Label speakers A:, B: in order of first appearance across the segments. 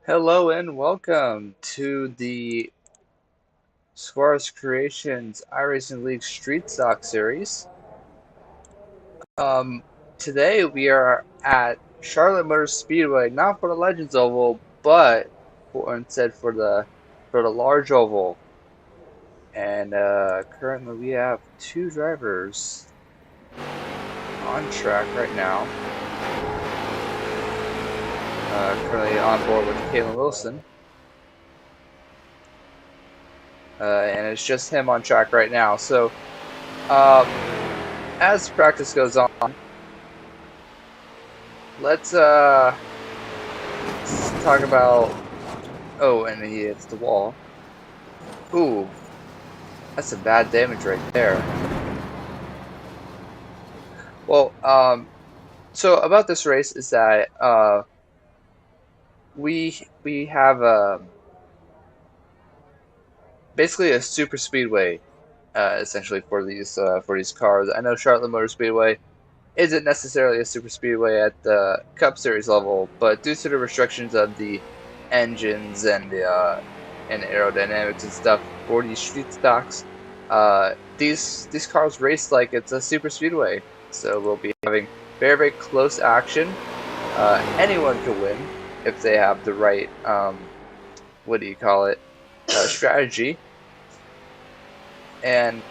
A: Hello and welcome to the Suarez Creations iRacing League Street Stock Series. Um, Today we are at Charlotte Motor Speedway, not for the Legends Oval, but instead for the large oval. And currently we have two drivers on track right now. Currently on board with Kalen Wilson. And it's just him on track right now. So, as practice goes on, let's talk about. Oh, and he hits the wall. Ooh, that's some bad damage right there. Well, so about this race is that we have basically a super speedway essentially for these cars. I know Charlotte Motor Speedway isn't necessarily a super speedway at the Cup Series level, but due to the restrictions of the engines and aerodynamics and stuff for these street stocks, these cars race like it's a super speedway. So we'll be having very close action. Anyone can win if they have the right what do you call it strategy. And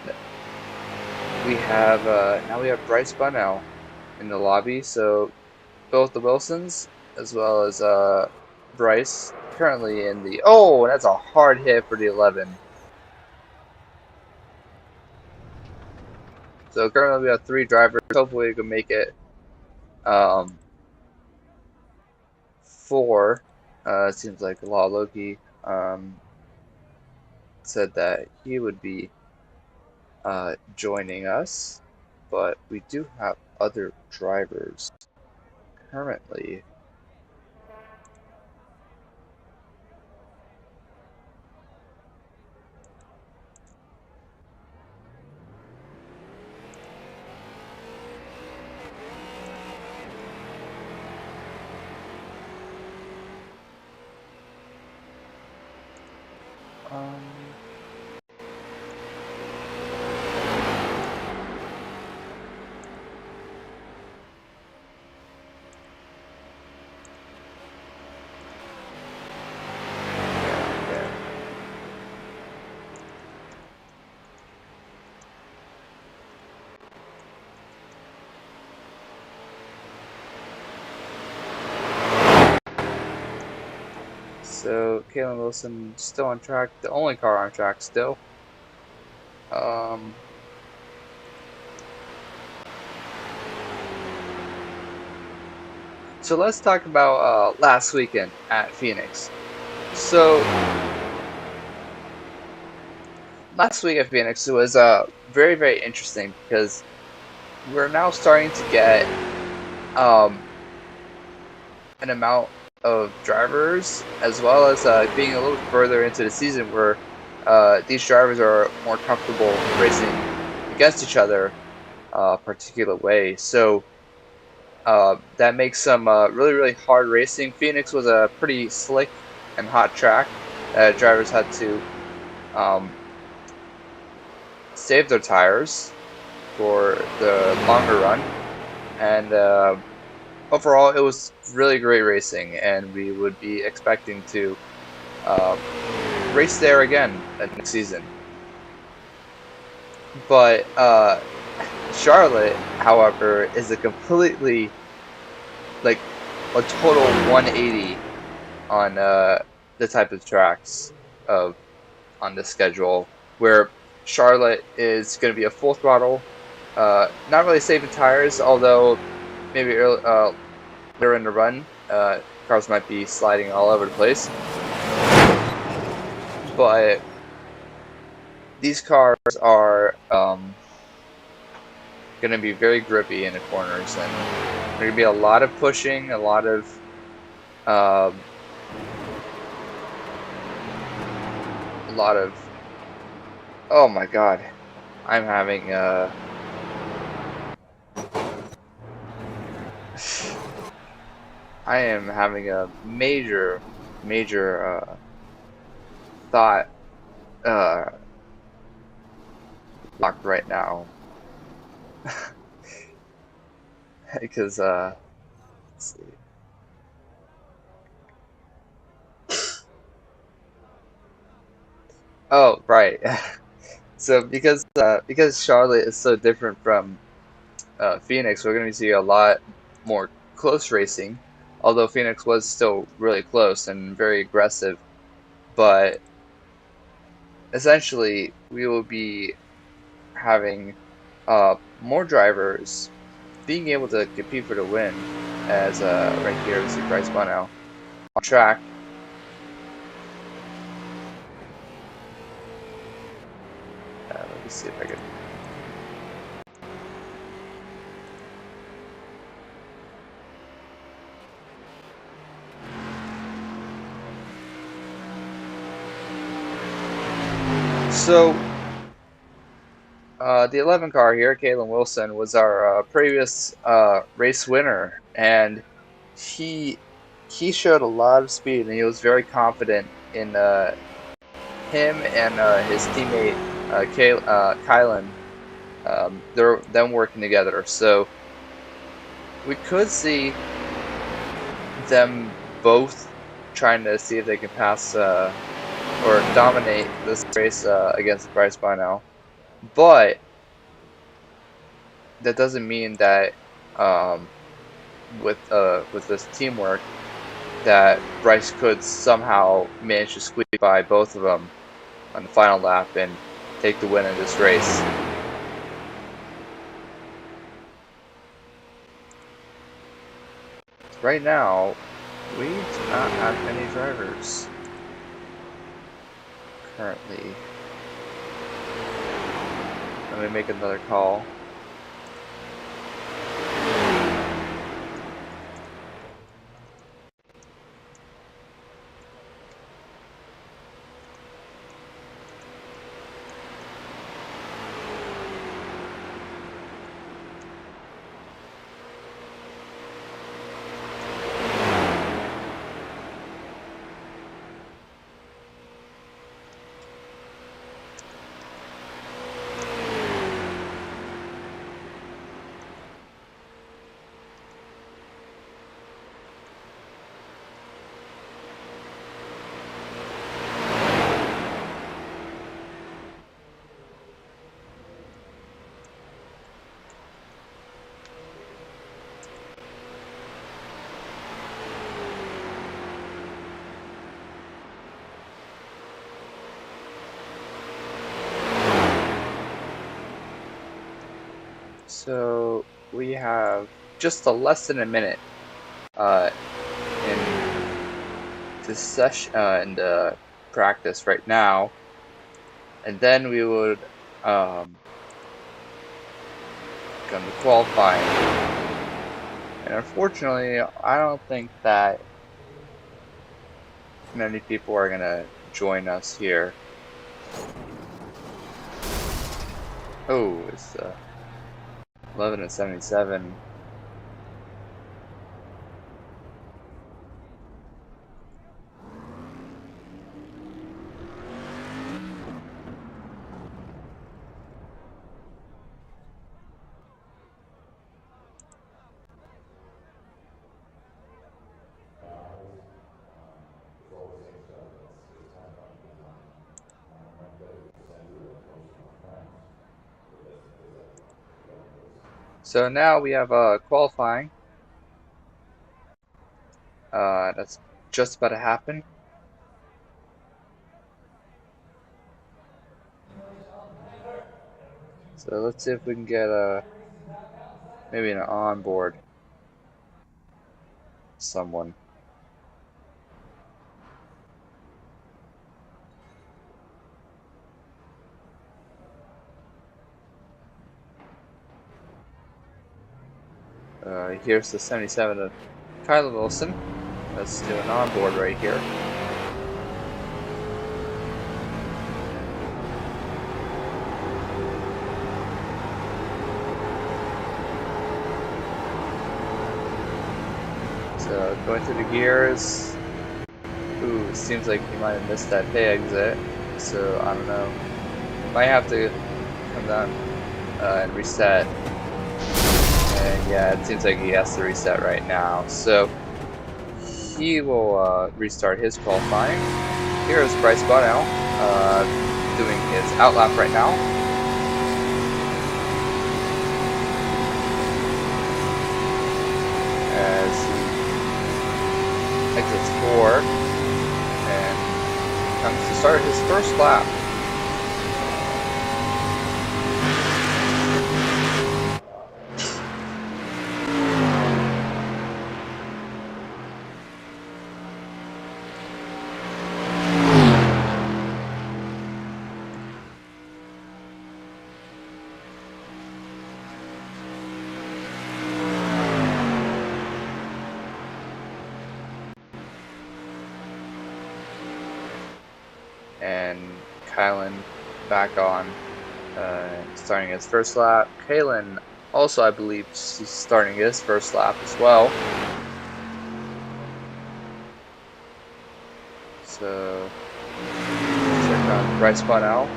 A: we have now we have Bryce Bunnell in the lobby. So both the Wilsons as well as Bryce currently in the. Oh, that's a hard hit for the 11. So currently we have three drivers. Hopefully we can make it four. It seems like Law Loki said that he would be joining us, but we do have other drivers currently. Um, yeah. So Kalen Wilson still on track, the only car on track still. Um, so let's talk about last weekend at Phoenix. So last week at Phoenix was very interesting because we're now starting to get um, an amount of drivers as well as being a little further into the season where these drivers are more comfortable racing against each other a particular way. So that makes some really hard racing. Phoenix was a pretty slick and hot track. Drivers had to save their tires for the longer run, and overall it was really great racing, and we would be expecting to race there again next season. But Charlotte, however, is a completely like a total 180 on the type of tracks of on the schedule, where Charlotte is going to be a full throttle, not really saving tires, although maybe later in the run, cars might be sliding all over the place. But these cars are going to be very grippy in the corners, and there's going to be a lot of pushing, a lot of oh my god, I'm having I am having a major major thought locked right now because let's see. Oh, right. So because Charlotte is so different from Phoenix, we're going to see a lot more close racing. Although Phoenix was still really close and very aggressive, but essentially we will be having more drivers being able to compete for the win. As right here we see Bryce Bono on track. Let me see if I can. So, the 11 car here, Kalen Wilson, was our previous race winner, and he he showed a lot of speed, and he was very confident in him and his teammate Kylan. They're them working together, so we could see them both trying to see if they can pass or dominate this race against Bryce by now. But that doesn't mean that um, with this teamwork that Bryce could somehow manage to squeak by both of them on the final lap and take the win in this race. Right now, we do not have any drivers currently. Let me make another call. So we have just less than a minute in this session in the practice right now, and then we would come to qualifying. And unfortunately, I don't think that many people are gonna join us here. Oh, it's 11 and 77. So now we have qualifying. That's just about to happen. So let's see if we can get maybe an onboard someone. Here's the 77 of Kyler Wilson. Let's do an onboard right here. So going through the gears. Ooh, it seems like he might have missed that pay exit. So I don't know. Might have to come down and reset. And yeah, it seems like he has to reset right now. So he will restart his qualifying. Here's Bryce Bonell doing his outlap right now. As he exits 4 and comes to start his first lap. And Kylan back on, starting his first lap. Kalen also, I believe, he's starting his first lap as well. So, check out Bryce Bonell,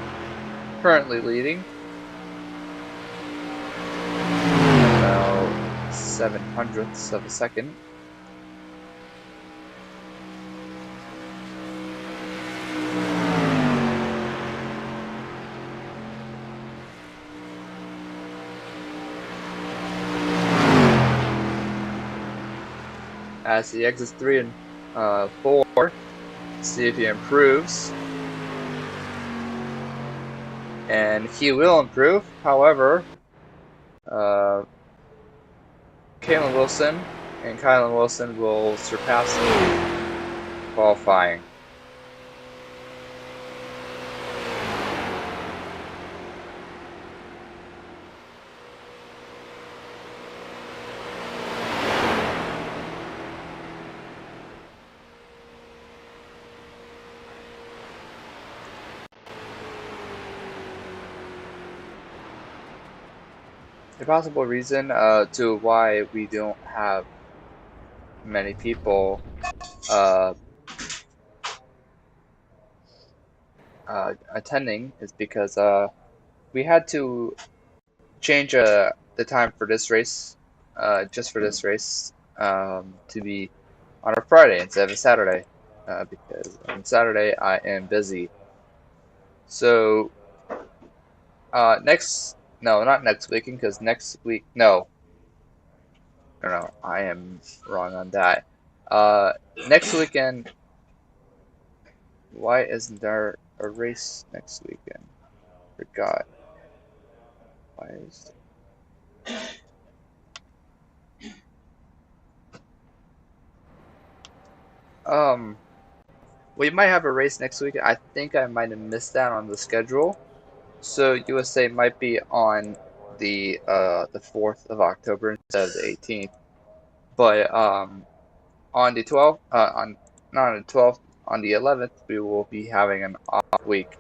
A: currently leading. About 7/100ths of a second. As he exits 3 and 4, see if he improves. And he will improve. However, Kalen Wilson and Kylan Wilson will surpass him qualifying. A possible reason to why we don't have many people attending is because we had to change the time for this race, just for this race, to be on a Friday instead of a Saturday, because on Saturday I am busy. So not next weekend, because next week, no, I am wrong on that. Next weekend, why isn't there a race next weekend? Forgot. Why is we might have a race next week. I think I might have missed that on the schedule. So USA might be on the 4th of October instead of the 18th. But on the 12th, on not on the 12th, on the 11th, we will be having an off week.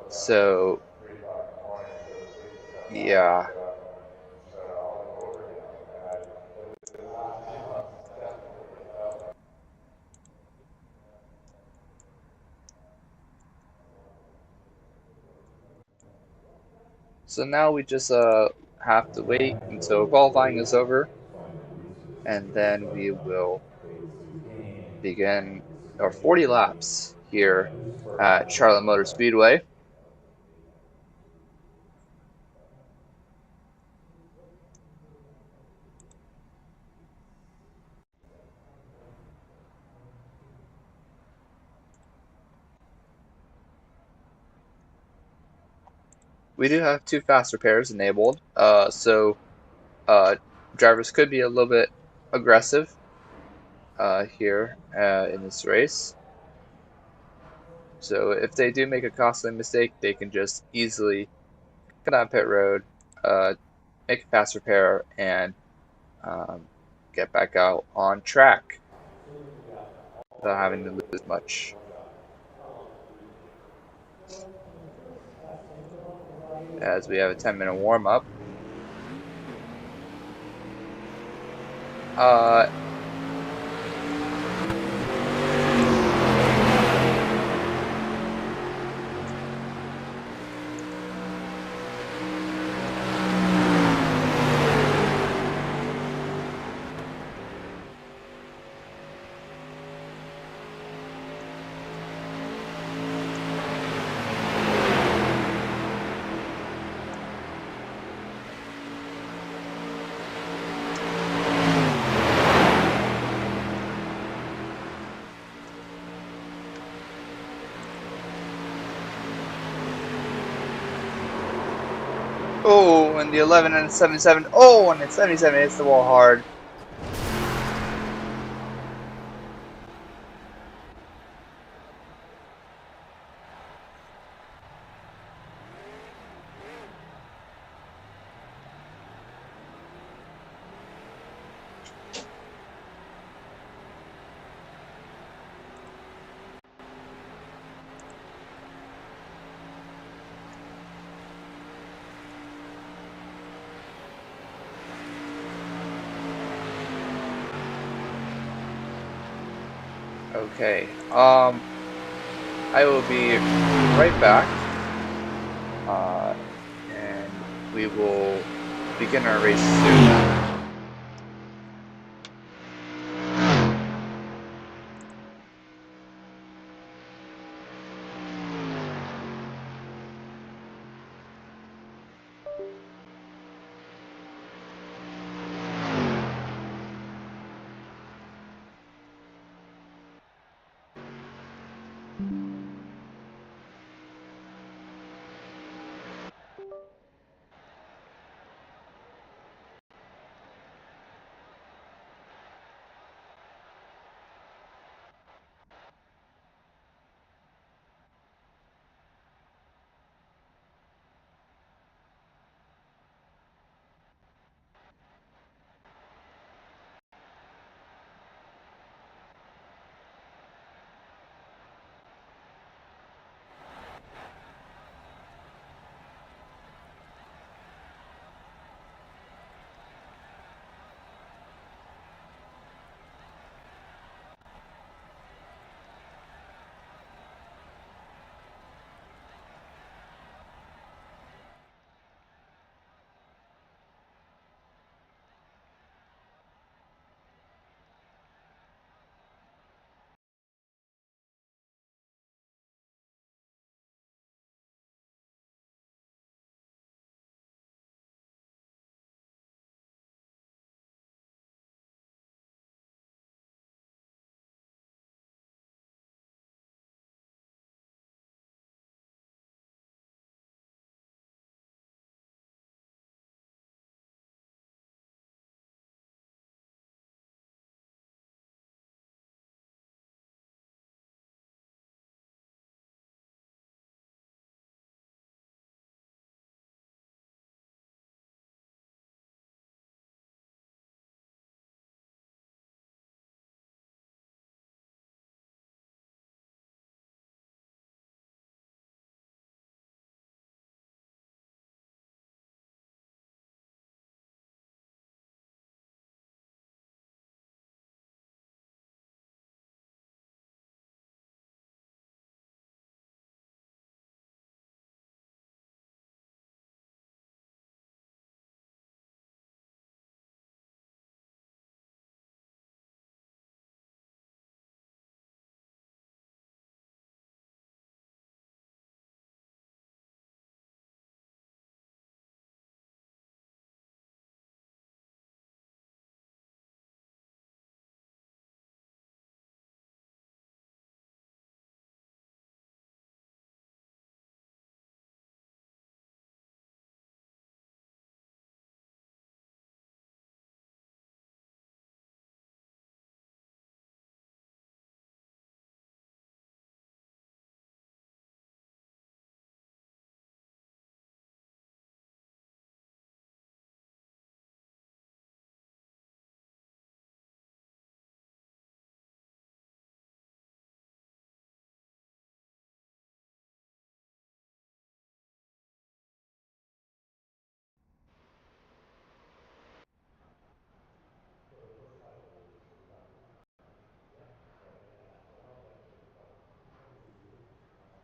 A: So yeah. So now we just have to wait until qualifying is over, and then we will begin our 40 laps here at Charlotte Motor Speedway. We do have 2 faster pairs enabled, so drivers could be a little bit aggressive here in this race. So if they do make a costly mistake, they can just easily cut down pit road, make a faster pair, and get back out on track without having to lose much. As we have a 10-minute warm-up. doing the 11 and 77. Oh, and it's 77 hits the wall hard. Okay, I will be right back, and we will begin our race soon.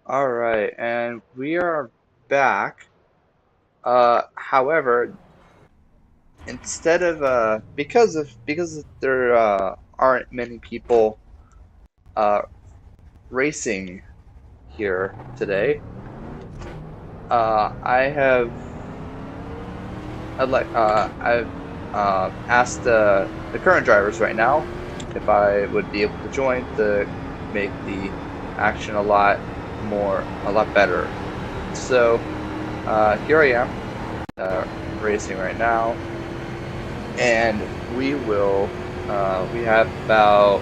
A: All right, and we are back. However, instead of because there aren't many people uh, racing here today, I have I've asked the current drivers right now if I would be able to join to make the action a lot better. So here I am. racing right now, and we will. We have about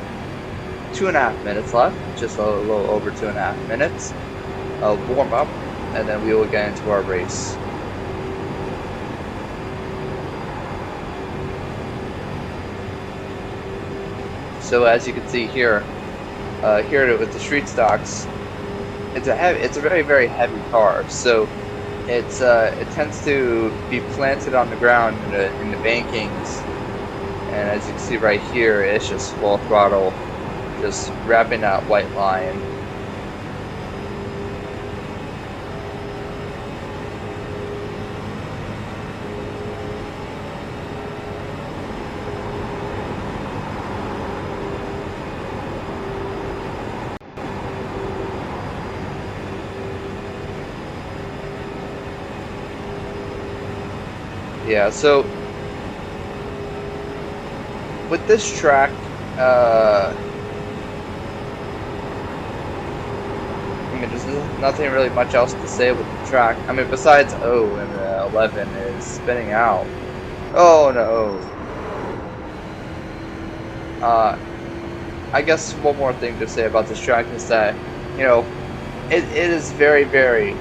A: 2.5 minutes left, just a little over 2.5 minutes of warm up, and then we will get into our race. So as you can see here, here with the street stocks, it's a very, very heavy car. So it tends to be planted on the ground in the bankings, and as you can see right here, it's just full throttle, just wrapping that white line. Yeah, so with this track, I mean, there's nothing really much else to say with the track. I mean, besides, oh, and 11 is spinning out. Oh no. I guess one more thing to say about this track is that, you know, it is very, very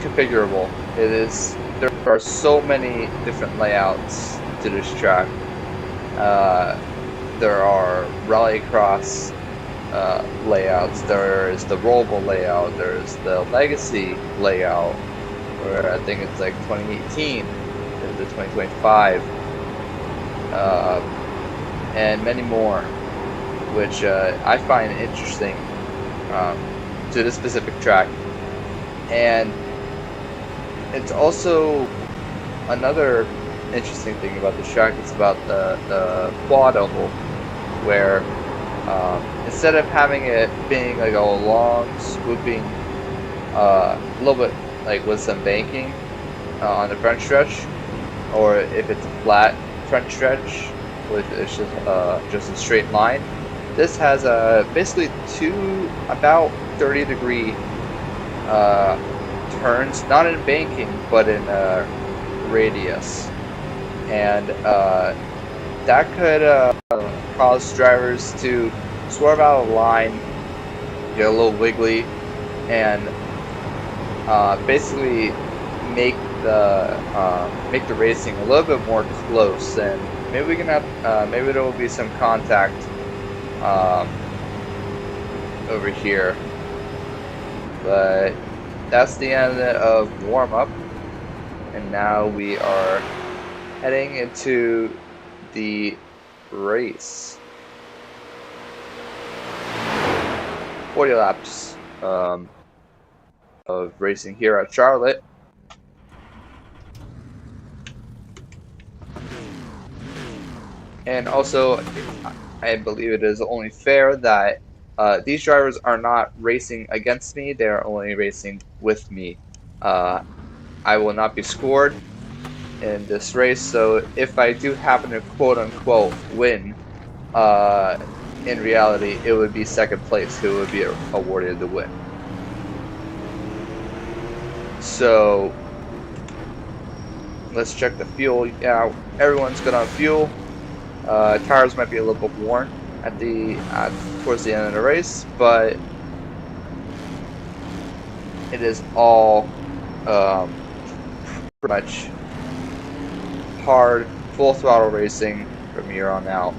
A: configurable. There are so many different layouts to this track. There are rallycross layouts. There is the rollable layout. There's the legacy layout, where I think it's like 2018 to 2025, and many more, which I find interesting to this specific track. And it's also another interesting thing about this track. It's about the quad oval, where instead of having it being like a long swooping, a little bit like with some banking on the front stretch, or if it's a flat front stretch with it's just a straight line, this has basically two about 30-degree turns, not in banking, but in radius, and that could cause drivers to swerve out of line, get a little wiggly, and basically make the racing a little bit more close. And maybe we can have maybe there will be some contact over here, but that's the end of warm-up, and now we are heading into the race. 40 laps of racing here at Charlotte. And also, I believe it is only fair that these drivers are not racing against me, they are only racing with me. I will not be scored in this race, so if I do happen to quote-unquote win, in reality it would be second place who would be awarded the win. So let's check the fuel. Yeah, everyone's good on fuel. Tires might be a little bit worn at towards the end of the race, but it is all pretty much hard, full throttle racing from here on out.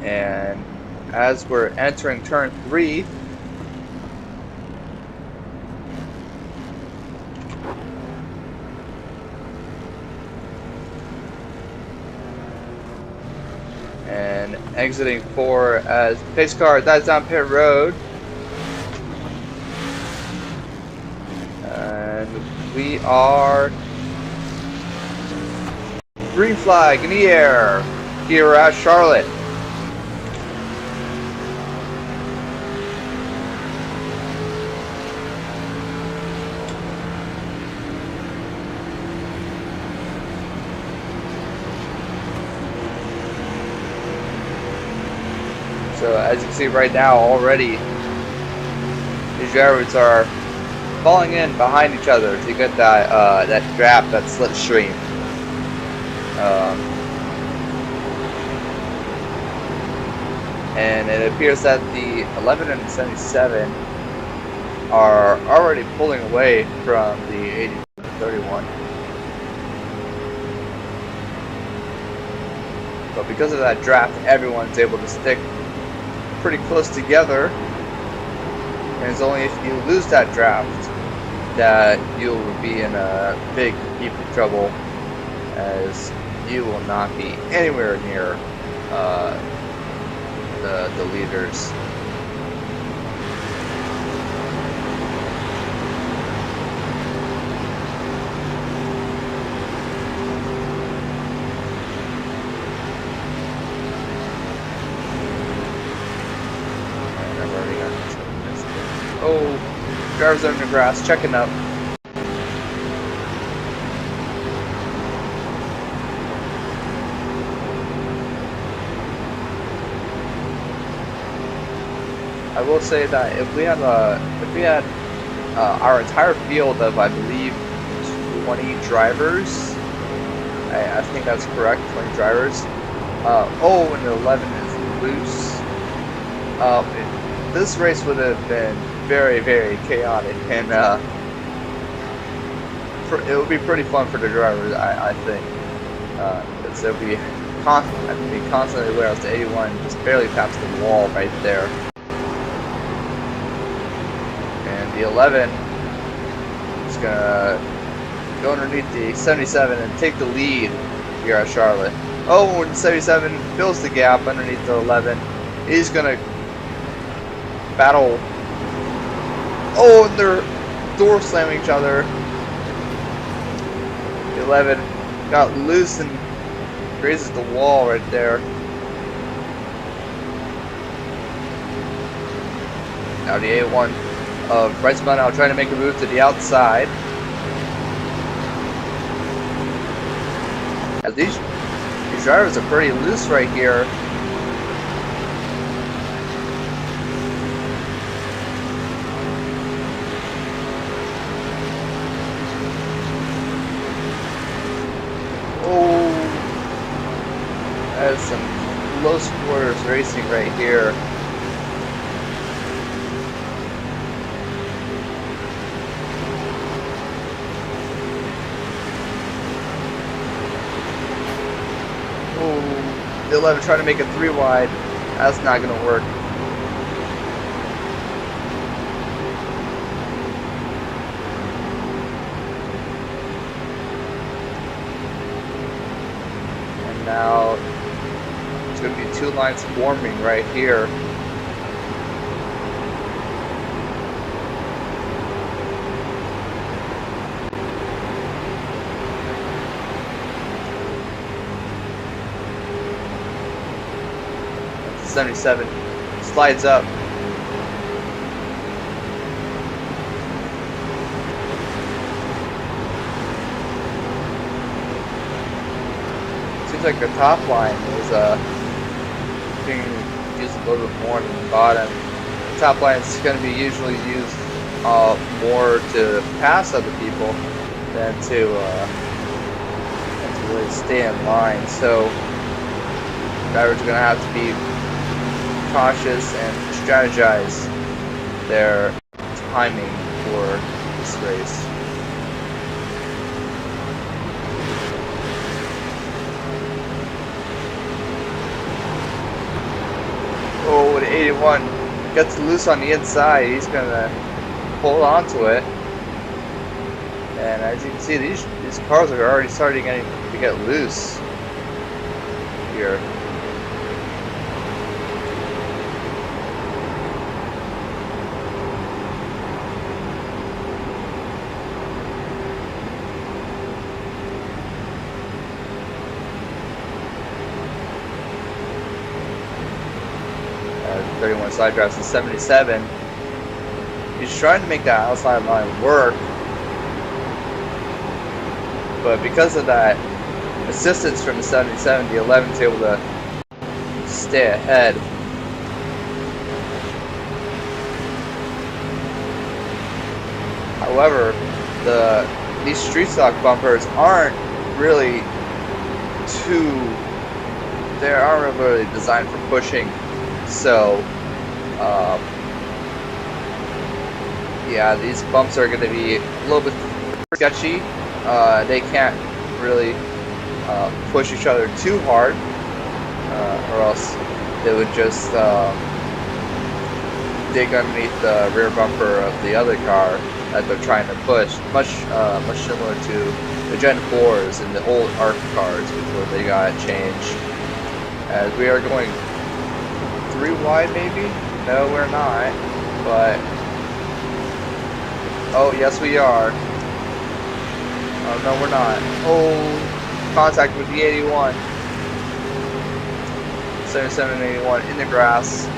A: And as we're entering turn 3, and exiting 4 as pace car dives down pit road, and we are green flag in the air here at Charlotte. So as you can see right now already, these drivers are falling in behind each other to get that that draft, that slipstream. And it appears that the 11 and 77 are already pulling away from the 80 and 31. But because of that draft, everyone's able to stick pretty close together. And it's only if you lose that draft that you'll be in a big heap of trouble, as you will not be anywhere near the leaders. Oh, drivers are in the grass, checking up. I will say that if we had our entire field of, I believe, 20 drivers, I think that's correct, 20 drivers. Oh, and the 11 is loose. This race would have been very, very chaotic, and it would be pretty fun for the drivers, I think, because they'll be constantly aware as the 81 just barely past the wall right there. The 11 is gonna go underneath the 77 and take the lead here at Charlotte. Oh, and 77 fills the gap underneath the 11. He's gonna battle. Oh, and they're door slamming each other. The 11 got loose and grazes the wall right there. Now the 81 of Brightsman now trying to make a move to the outside. As these drivers are pretty loose right here. Oh, that's some close quarters racing right here. The 11 trying to make it 3 wide. That's not going to work. And now it's going to be 2 lines forming right here. The 77 slides up. Seems like the top line is being used a little bit more than the bottom. The top line is going to be usually used more to pass other people than to really stay in line. So drivers are going to have to be cautious and strategize their timing for this race. Oh, the 81 gets loose on the inside. He's gonna hold on to it, and as you can see, these cars are already starting to get loose here. 31 side drives the 77. He's trying to make that outside line work, but because of that assistance from the 77, the 11's able to stay ahead. However, these street stock bumpers aren't really they aren't really designed for pushing, so yeah, these bumps are going to be a little bit sketchy. They can't really push each other too hard, or else they would just dig underneath the rear bumper of the other car that they're trying to push. Much similar to the Gen 4s and the old ARC cars before they got changed. As we are going 3 wide, maybe? No, we're not. But oh, yes, we are. Oh, no, we're not. Oh, contact with the 81. 77 and 81 in the grass.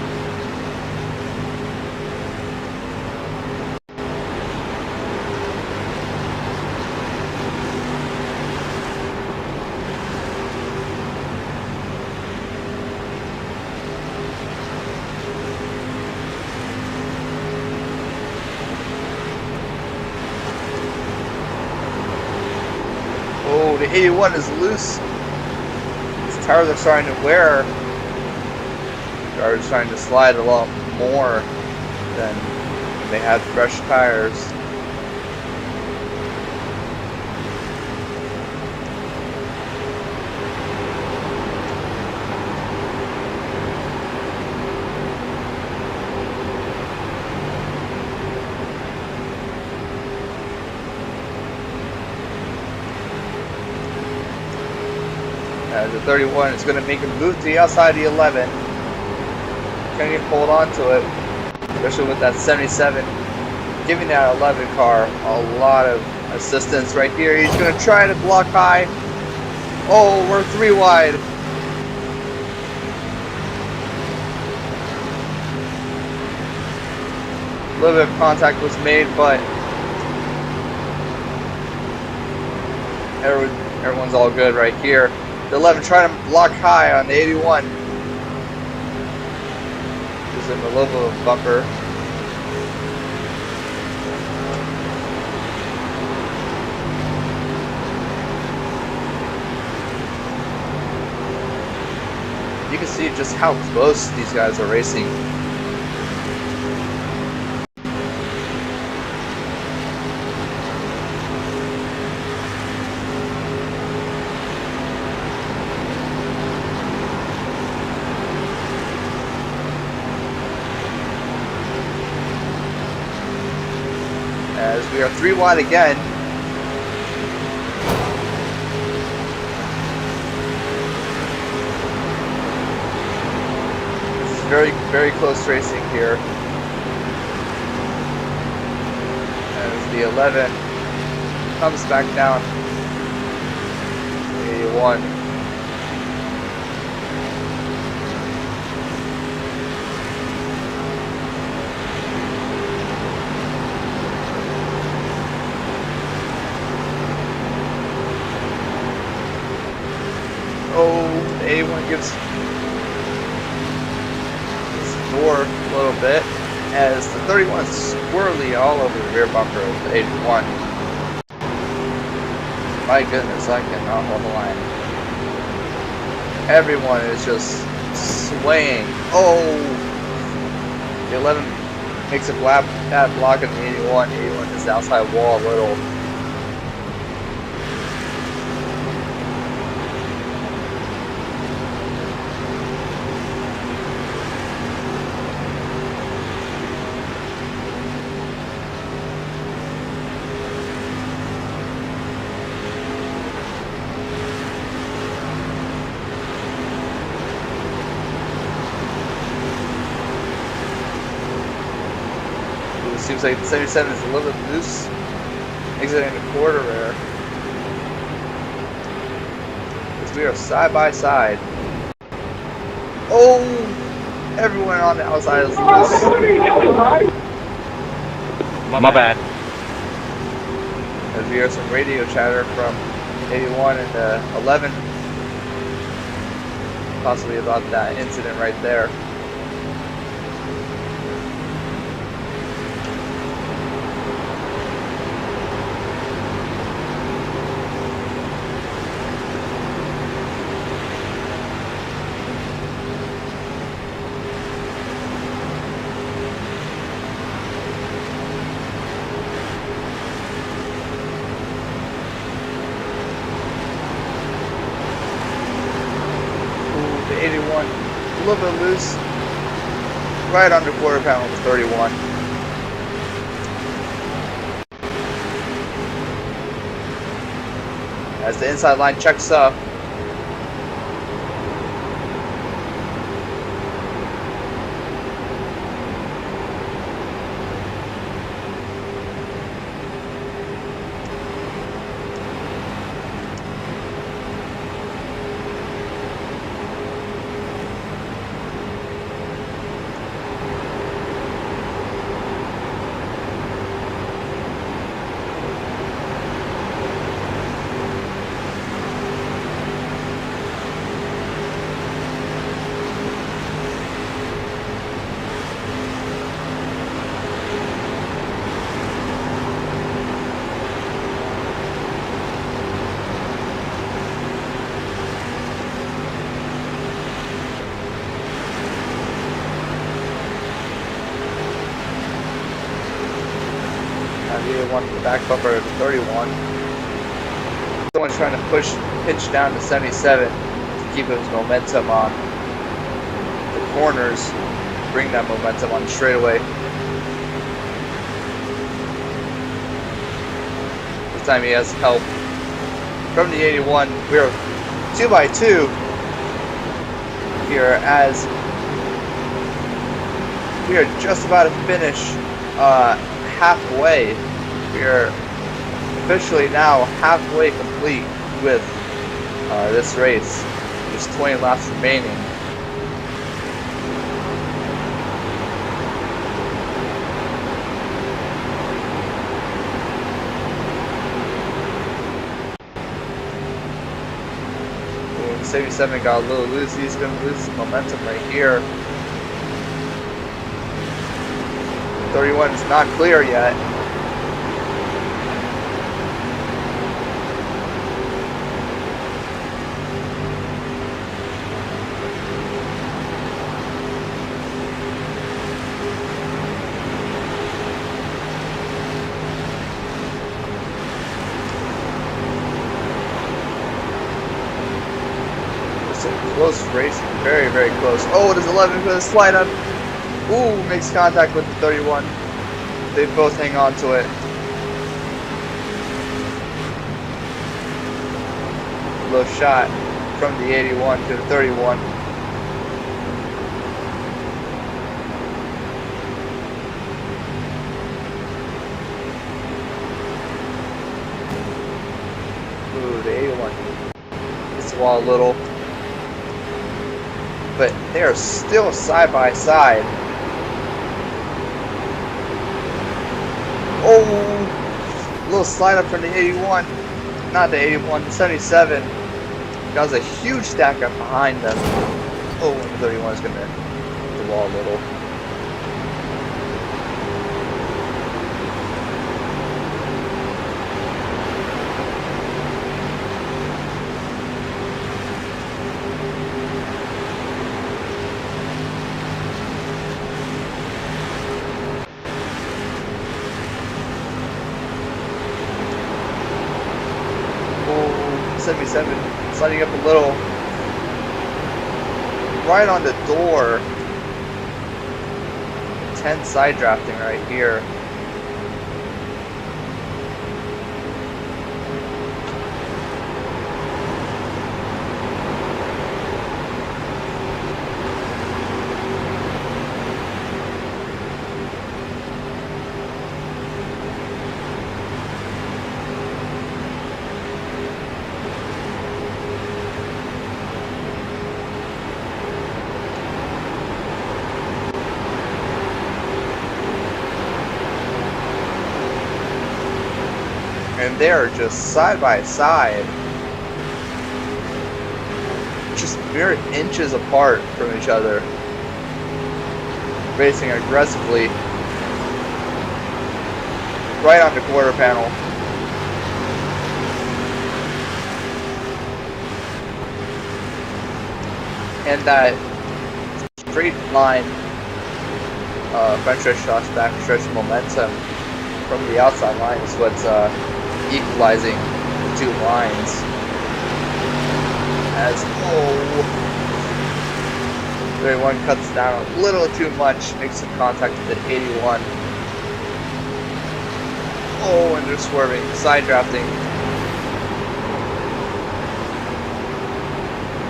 A: Oh, the 81 is loose. These tires are starting to wear. The car is starting to slide a lot more than when they had fresh tires. The 31 is going to make him move to the outside of the 11. Can he hold on to it? Especially with that 77. Giving that 11 car a lot of assistance right here. He's going to try to block high. Oh, we're 3 wide. A little bit of contact was made, but everyone's all good right here. The 11 trying to block high on the 81. Gives him a little bit of a bumper. You can see just how close these guys are racing. As we are 3 wide again. This is very, very close racing here. As the 11 comes back down. 81. Oh, the 81 gives his door a little bit as the 31 is squirrely all over the rear bumper of the 81. My goodness, I cannot hold the line. Everyone is just swaying. Oh, the 11 makes a bad block on the 81. The 81 is the outside wall a little. Seems like the 77 is a little bit loose, exiting the quarter there. As we are side by side. Oh, Everyone on the outside is loose.
B: My bad.
A: As we hear some radio chatter from 81 and 11, possibly about that incident right there. The 81, a little bit loose, right under quarter pound with the 31. As the inside line checks up, the 81 from the back bumper to 31. Someone's trying to pitch down to 77 to keep his momentum on the corners, bring that momentum on the straightaway. This time he has help from the 81. We're 2x2 here as we are just about to finish halfway. We are officially now halfway complete with this race. There's 20 laps remaining. Ooh, 77 got a little loose. He's going to lose some momentum right here. 31 is not clear yet. It's a close race, very, very close. Oh, does 11 going to slide up? Ooh, makes contact with the 31. They both hang on to it. Low shot from the 81 to the 31. Ooh, the 81 hits the wall a little. But they are still side by side. Oh, little slide up from the 81. Not the 81, the 77. Got a huge stack up behind them. Oh, the 31 is going to hit the wall a little. Oh, 77 sliding up a little. Right on the door. 10 side drafting right here. And they are just side by side, just mere inches apart from each other, racing aggressively right on the quarter panel. And that straight line front stretch toss back stretch momentum from the outside line is what's equalizing the two lines. As 31 cuts down a little too much, makes some contact with the 81. Oh, and they're swerving, side drafting.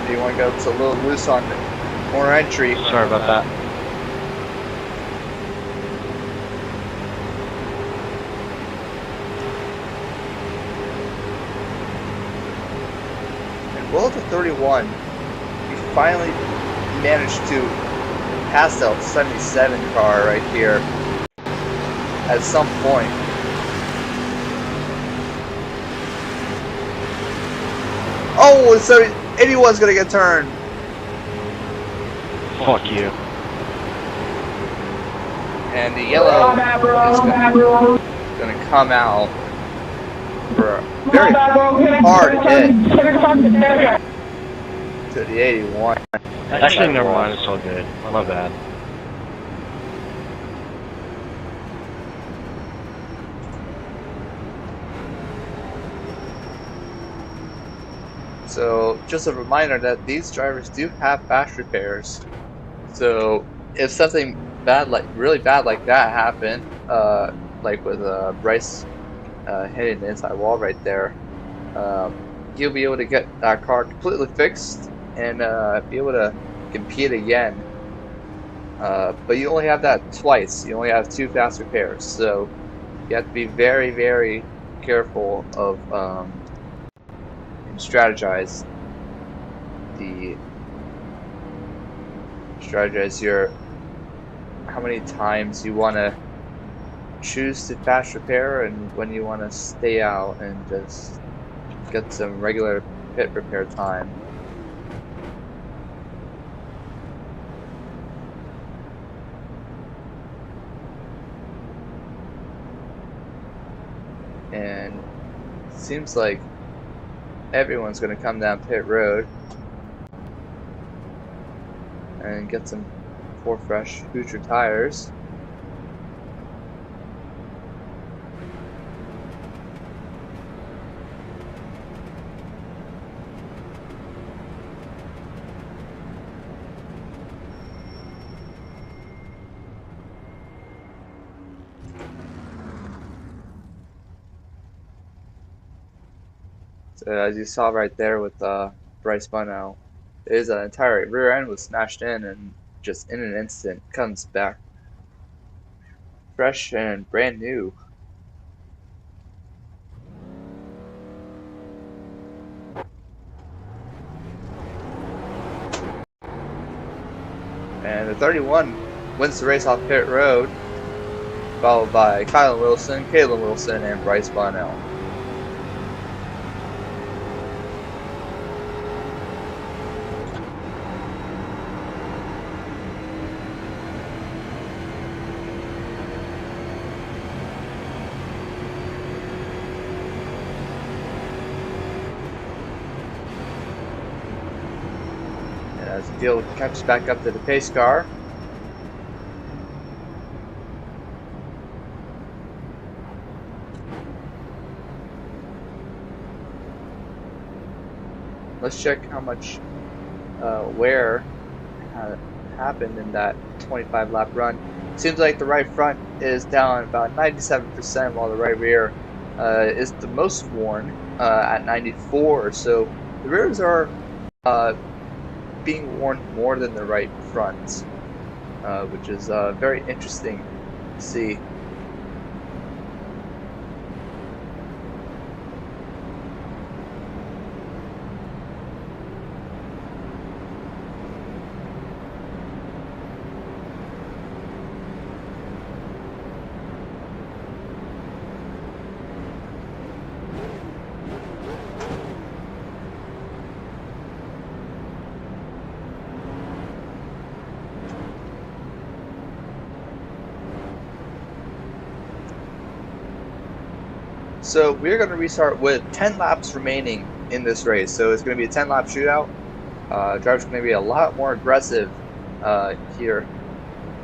A: 81 gets a little loose on the corner entry.
B: Sorry about that.
A: Well, to 31, he finally managed to pass that 77 car right here at some point. Oh, so 81's gonna get turned.
B: Fuck you.
A: And the yellow is gonna come out for a very hard hit to the 81.
B: Actually, never mind. It's all good. My bad.
A: So, just a reminder that these drivers do have fast repairs. So, if something bad, really bad like that happened, like with Bryce hitting the inside wall right there, you'll be able to get that car completely fixed and be able to compete again. But you only have that twice. You only have 2 fast repairs, so you have to be very, very careful of and strategize your how many times you want to choose to fast repair and when you want to stay out and just get some regular pit repair time. And it seems like everyone's going to come down pit road and get some 4 fresh future tires. So as you saw right there with Bryce Bunnell, his entire rear end was smashed in and just in an instant comes back fresh and brand new. And the 31 wins the race off pit road, followed by Kylan Wilson, Caleb Wilson, and Bryce Bunnell. As the field catches back up to the pace car. Let's check how much wear happened in that 25 lap run. Seems like the right front is down about 97%, while the right rear is the most worn at 94. So the rears are being worn more than the right front, which is very interesting to see. So we're going to restart with 10 laps remaining in this race. So it's going to be a 10-lap shootout. Drivers going to be a lot more aggressive here,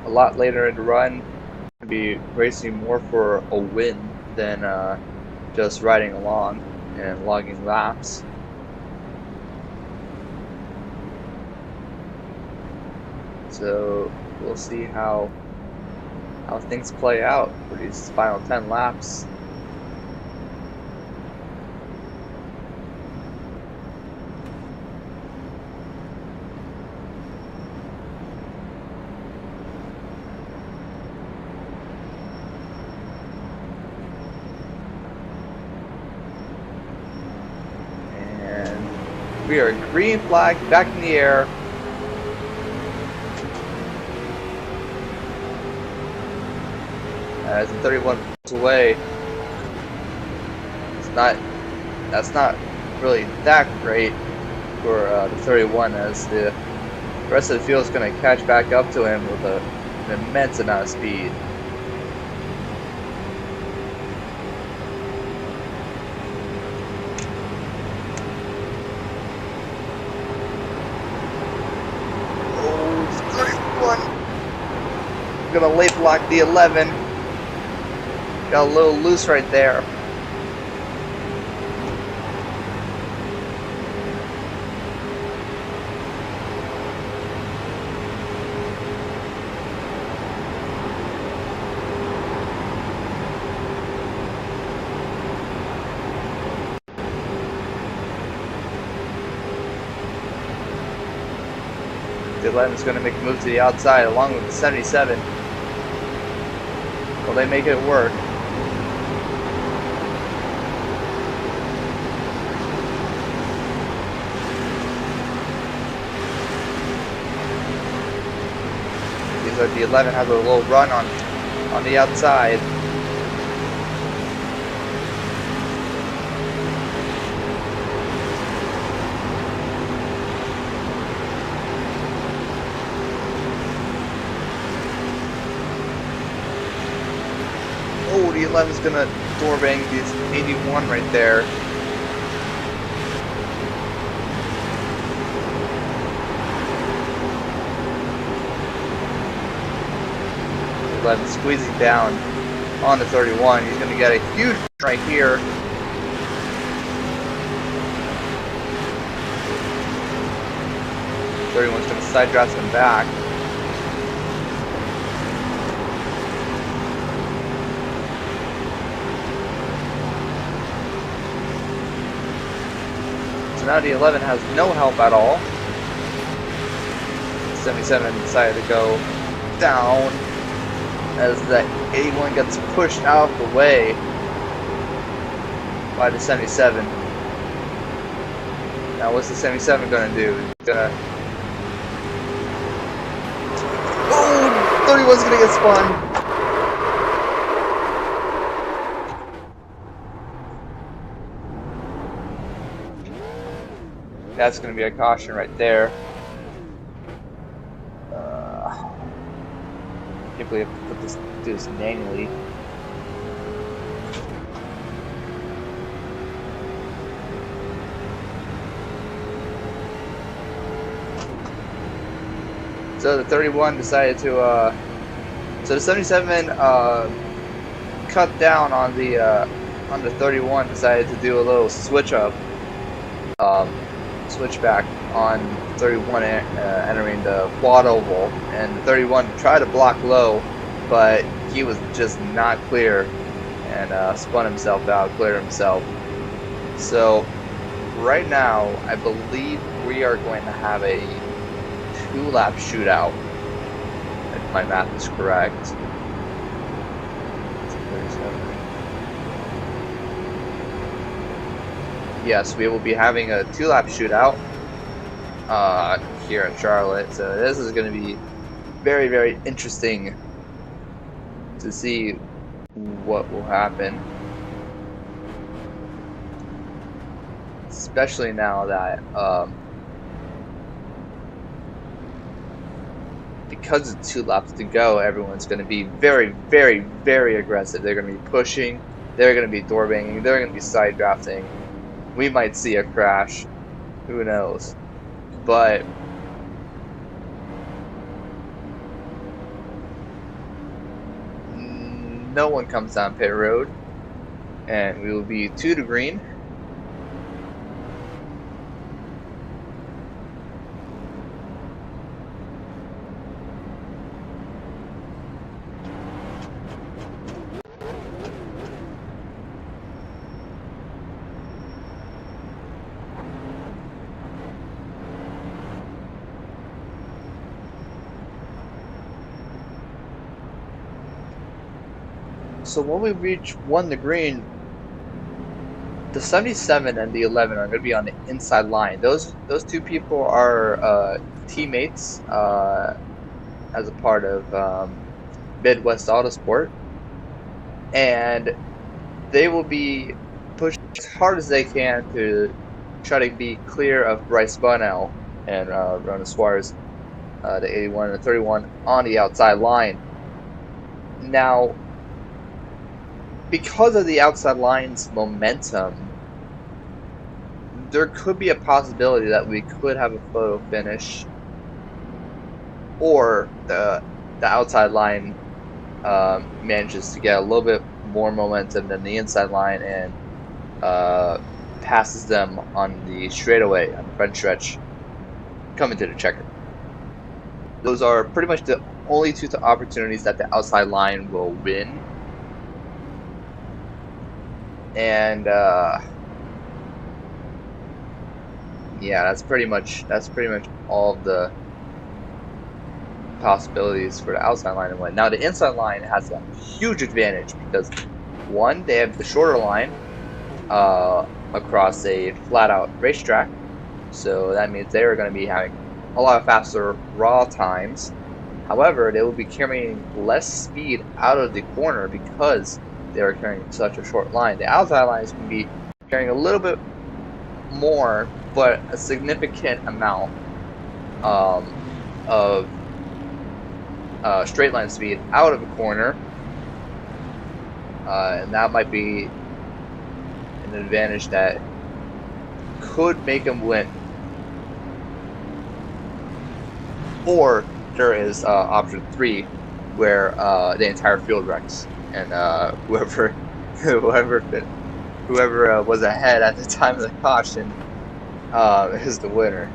A: a lot later in the run. Going to be racing more for a win than just riding along and logging laps. So we'll see how things play out for these final 10 laps. And we are green flag back in the air. As the 31 pulls away, that's not really that great for the 31, as the rest of the field is going to catch back up to him with an immense amount of speed. Oh, 31 going to late block the 11. Got a little loose right there. The 11 is going to make a move to the outside along with the 77. Will they make it work? The 11 has a little run on the outside. Oh, the 11 is gonna door bang this 81 right there. Squeezing down on the 31. He's going to get a huge right here. The 31's going to side draft him back. So now the 11 has no help at all. 77 decided to go down as that 81 gets pushed out of the way by the 77. Now what's the 77 gonna do? He's gonna... Oh! 31's gonna get spun! That's gonna be a caution right there. I can't believe I have to do this manually. So the 31 decided to, so the 77 cut down on the 31, decided to do a little switch up, switch back on 31 entering the quad oval, and the 31 tried to block low, but he was just not clear and spun himself out, cleared himself. So right now I believe we are going to have a 2-lap shootout, if my math is correct. Yes, we will be having a 2-lap shootout here in Charlotte. So this is going to be very, very interesting to see what will happen. Especially now that because it's 2 laps to go, everyone's going to be very, very, very aggressive. They're going to be pushing. They're going to be door banging. They're going to be side drafting. We might see a crash. Who knows? But no one comes down pit road, and we will be 2 to green. So when we reach 1 to green, the 77 and the 11 are going to be on the inside line. Those two people are teammates as a part of Midwest Autosport, and they will be pushing as hard as they can to try to be clear of Bryce Bunnell and Rona Suarez, the 81 and the 31 on the outside line. Now, because of the outside line's momentum, there could be a possibility that we could have a photo finish, or the outside line manages to get a little bit more momentum than the inside line and passes them on the straightaway on the front stretch coming to the checker. Those are pretty much the only 2 opportunities that the outside line will win. And yeah, that's pretty much all of the possibilities for the outside line to win. Now the inside line has a huge advantage because, one, they have the shorter line across a flat-out racetrack, so that means they are going to be having a lot of faster raw times. However, they will be carrying less speed out of the corner because they are carrying such a short line. The outside line is going to be carrying a little bit more, but a significant amount of straight line speed out of the corner, and that might be an advantage that could make them win. Or there is option 3, where the entire field wrecks, and whoever was ahead at the time of the caution is the winner.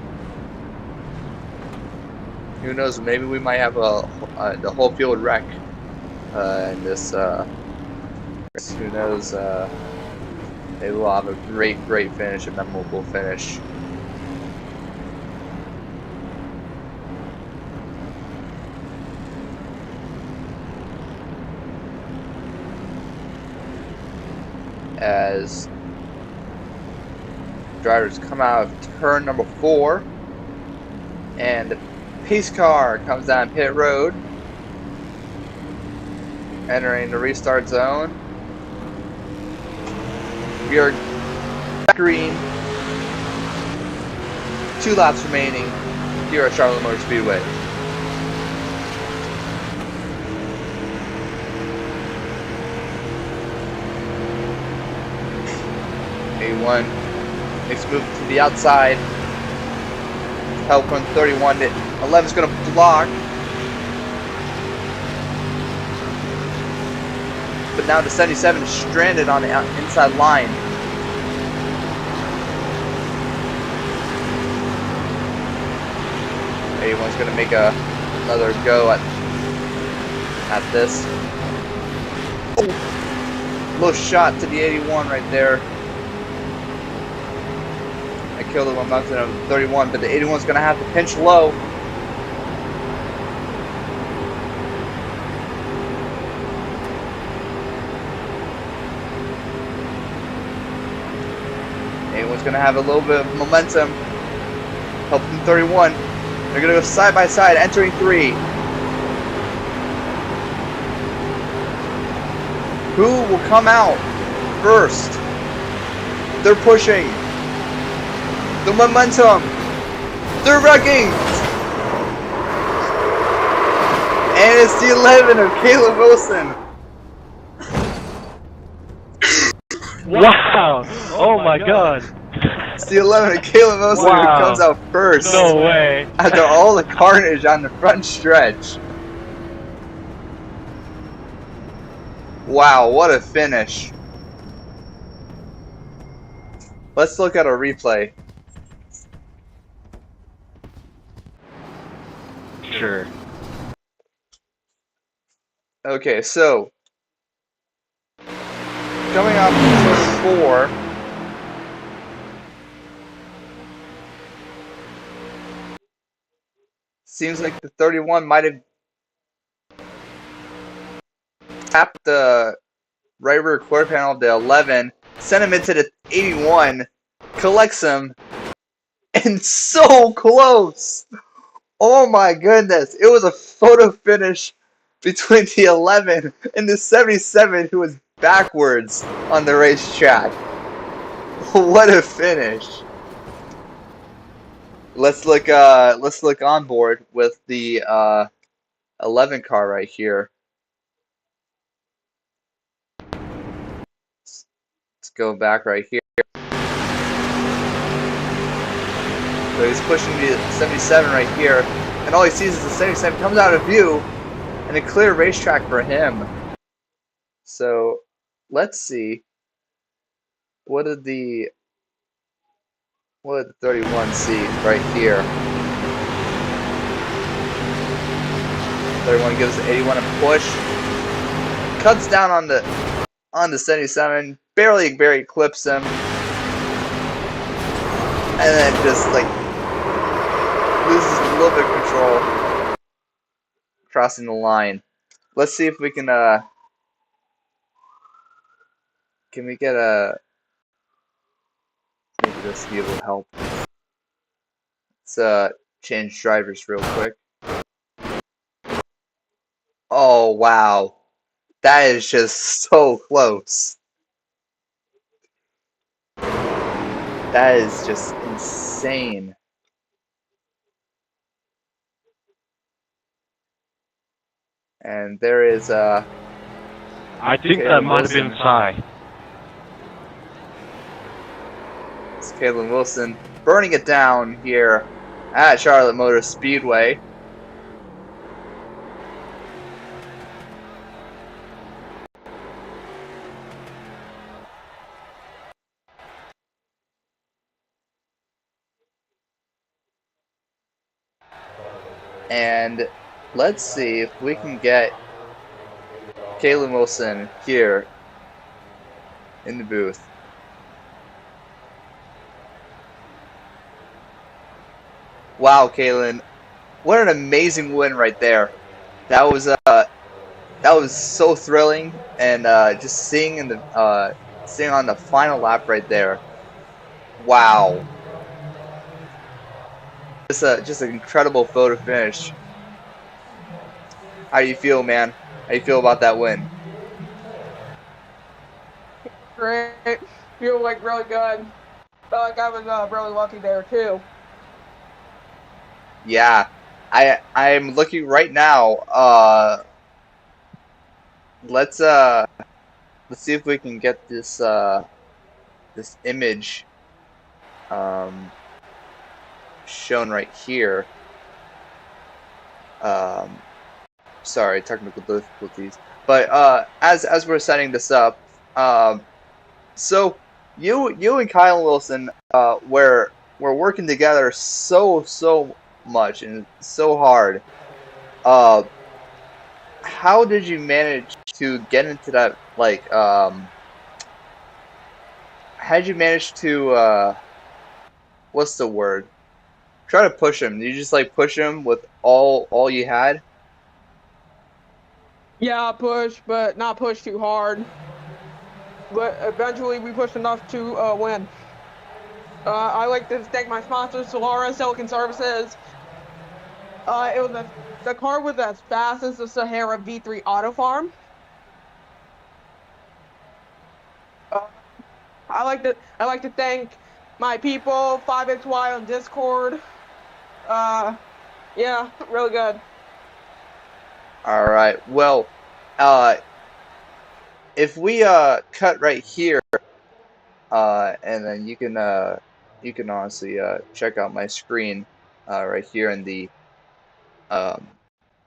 A: Who knows? Maybe we might have the whole field wreck in this. Who knows? Maybe we'll have a great finish, a memorable finish. As drivers come out of turn number 4, and the pace car comes down pit road, entering the restart zone. We are green. 2 laps remaining here at Charlotte Motor Speedway. A1 makes a move to the outside. Help on 31. 11 is going to block. But now the 77 is stranded on the inside line. A1's going to make another go at this. Oh, low shot to the 81 right there. I killed the momentum of 31, but the 81's going to have to pinch low. A1's going to have a little bit of momentum. Helping 31. They're going to go side by side, entering 3. Who will come out first? They're pushing. The momentum. They're wrecking. And it's the 11 of Caleb Wilson.
B: Wow! Oh my god!
A: It's the 11 of Caleb Wilson who comes
B: Wow!
A: out first
B: No way!
A: after all the carnage on the front stretch. Wow, what a finish. Let's look at a replay.
B: Sure.
A: Okay, so coming off turn 4, seems like the 31 might have tapped the right rear quarter panel of the 11, sent him into the 81, collects him, and so close! Oh my goodness, it was a photo finish between the 11 and the 77 who was backwards on the racetrack. What a finish! Let's look on board with the 11 car right here. Let's go back right here. So he's pushing the 77 right here, and all he sees is the 77 comes out of view, and a clear racetrack for him. So let's see, what did the 31 see right here? 31 gives the 81 a push, cuts down on the 77, barely clips him, and then just like loses a little bit of control crossing the line. Let's see if we can we get a, maybe this view will help. Let's change drivers real quick. Oh wow, that is just so close. That is just insane. And there is
B: I think
A: Caleb
B: that might have
A: Wilson.
B: been Psy.
A: It's Caleb Wilson burning it down here at Charlotte Motor Speedway. And let's see if we can get Caleb Wilson here in the booth. Wow, Kalen, what an amazing win right there. That was so thrilling, and just seeing seeing on the final lap right there. Wow, just an incredible photo finish. How do you feel, man? How do you feel about that win?
C: Great. Feel like really good. Felt like I was really lucky there too.
A: Yeah, I'm looking right now. Let's see if we can get this this image shown right here. Sorry, technical difficulties. But as we're setting this up, so you and Kyle Wilson we're working together so much and so hard. How did you manage to get into that, like how did you manage to what's the word? Try to push him. Did you just like push him with all you had?
C: Yeah, push, but not push too hard. But eventually we pushed enough to win. I like to thank my sponsors, Suarez Silicon Services. It was the car was as fast as the Sahara V3 Auto Farm. I like to thank my people, 5XY on Discord. Yeah, really good.
A: All right. Well, if we cut right here, and then you can honestly check out my screen right here um,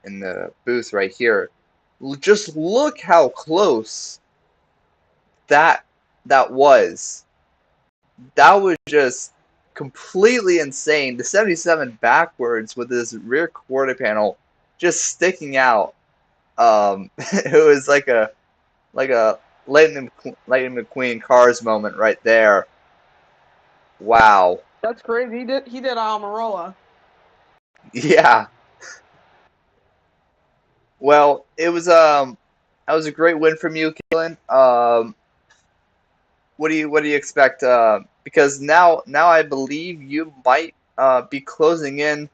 A: in the booth right here. Just look how close that that was. That was just completely insane. The 77 backwards with this rear quarter panel just sticking out. It was like a Lightning McQueen Cars moment right there. Wow.
C: That's crazy. He did Almirola.
A: Yeah. Well, it was that was a great win from you, Keelan. What do you expect? Because now I believe you might be closing in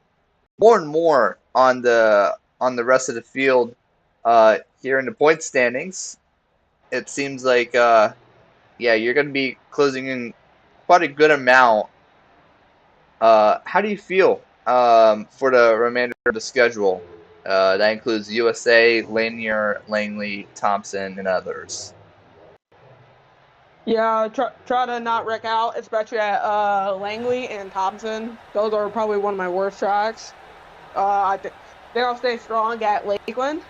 A: more and more on the rest of the field here in the point standings. It seems like yeah, you're going to be closing in quite a good amount. How do you feel for the remainder of the schedule? That includes USA, Lanier, Langley, Thompson, and others.
C: Yeah, try to not wreck out, especially at Langley and Thompson. Those are probably one of my worst tracks. I think I'll stay strong at Lakeland.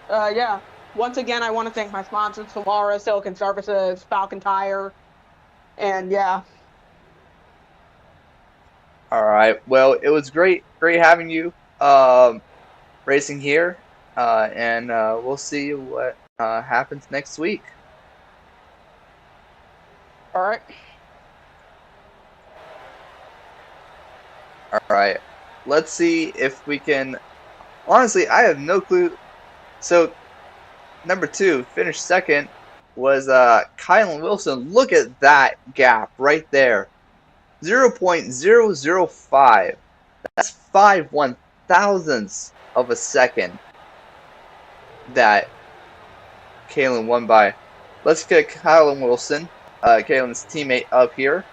C: Yeah. Once again, I want to thank my sponsors, Suarez, Silicon Services, Falcon Tire, and yeah.
A: All right. Well, it was great having you racing here, and we'll see what happens next week.
C: All right.
A: All right. Let's see if we can. Honestly, I have no clue. So, number 2, finished second, was Kylan Wilson. Look at that gap right there. 0.005. That's 5/1000ths of a second that Kalen won by. Let's get Kylan Wilson, Kalen's teammate, up here.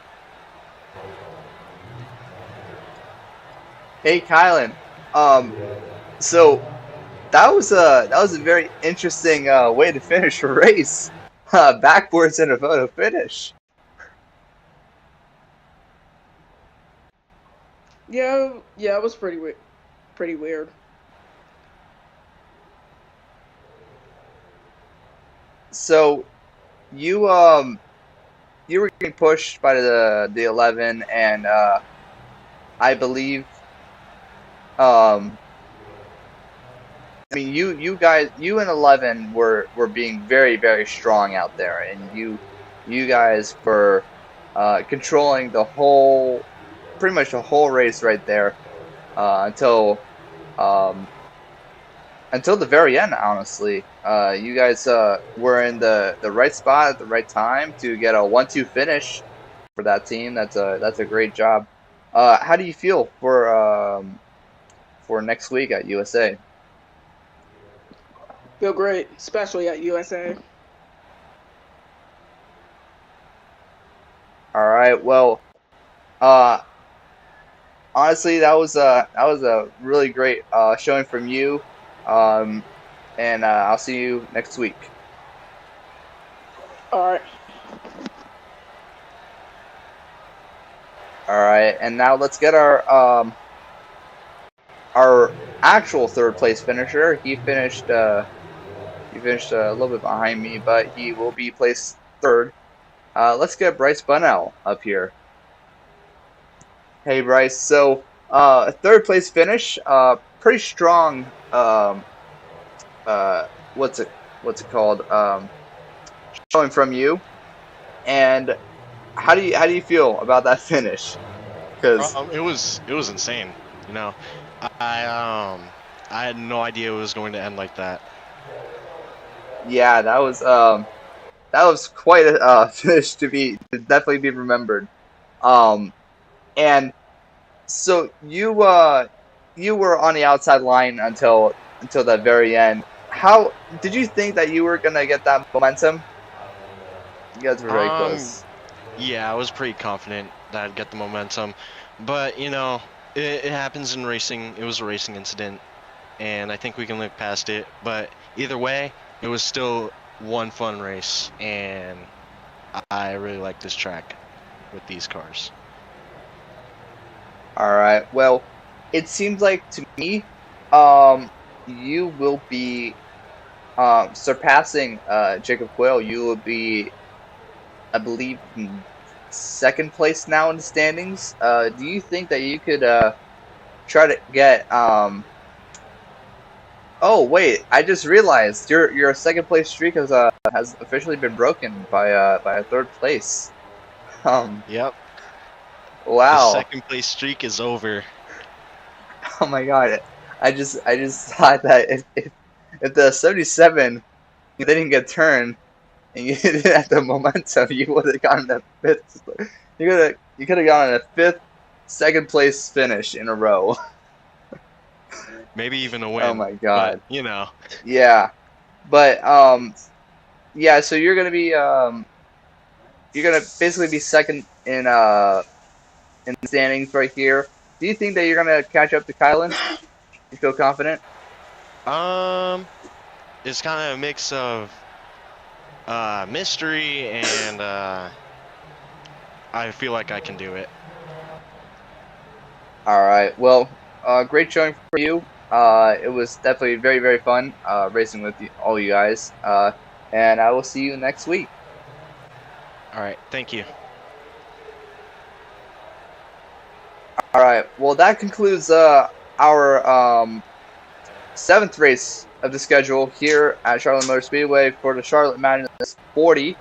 A: Hey, Kylan. So that was a very interesting way to finish a race, backwards in a photo finish.
C: Yeah, it was pretty weird. Pretty weird.
A: So you you were getting pushed by the 11, and I believe I mean you guys, you and 11 were being very strong out there, and you guys were controlling the whole, pretty much the whole race right there, um, until the very end. Honestly, you guys were in the right spot at the right time to get a 1-2 finish for that team. That's a great job. How do you feel for next week at USA?
C: Feel great, especially at USA.
A: All right. Well, uh, honestly, that was a really great showing from you. Um, and I'll see you next week.
C: All right.
A: All right. And now let's get our actual third place finisher. He finished a little bit behind me, but he will be placed third. Let's get Bryce Bunnell up here. Hey, Bryce. So, third place finish. Pretty strong. What's it called? Showing from you. And how do you feel about that finish? Because
D: it was insane. You know, I had no idea it was going to end like that.
A: yeah, that was quite a finish to definitely be remembered. And so you were on the outside line until that very end. How did you think that you were gonna get that momentum? You guys were very close.
D: Yeah, I was pretty confident that I'd get the momentum, but you know, it happens in racing. It was a racing incident, and I think we can look past it. But either way, it was still one fun race, and I really like this track with these cars.
A: All right. Well, it seems like to me, you will be surpassing Jacob Quayle. You will be, I believe, in second place now in the standings. Do you think that you could try to get? Oh wait, I just realized your second place streak has officially been broken by a third place.
D: Yep, the
A: Wow.
D: second place streak is over.
A: Oh my god. I just thought that if the 77 didn't get turned and you didn't have the momentum, you would have gotten a fifth. You could have gotten a fifth second place finish in a row.
D: Maybe even a
A: Oh
D: win.
A: my
D: But
A: god.
D: you know,
A: Yeah. But yeah, so you're gonna basically be second in the standings right here. Do you think that you're gonna catch up to Kylan? You feel confident?
D: um, it's kind of a mix of mystery and I feel like I can do it.
A: All right. Well, great showing for you. It was definitely very, very fun racing with all you guys. And I will see you next week.
D: All right, thank you.
A: All right. Well, that concludes our seventh race of the schedule here at Charlotte Motor Speedway for the Charlotte Madness 40.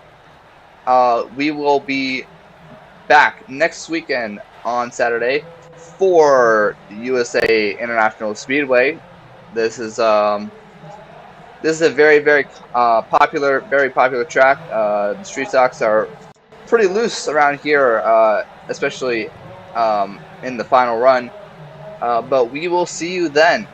A: We will be back next weekend on Saturday for the USA International Speedway. This is a very very popular track. The street stocks are pretty loose around here, especially in the final run. But we will see you then.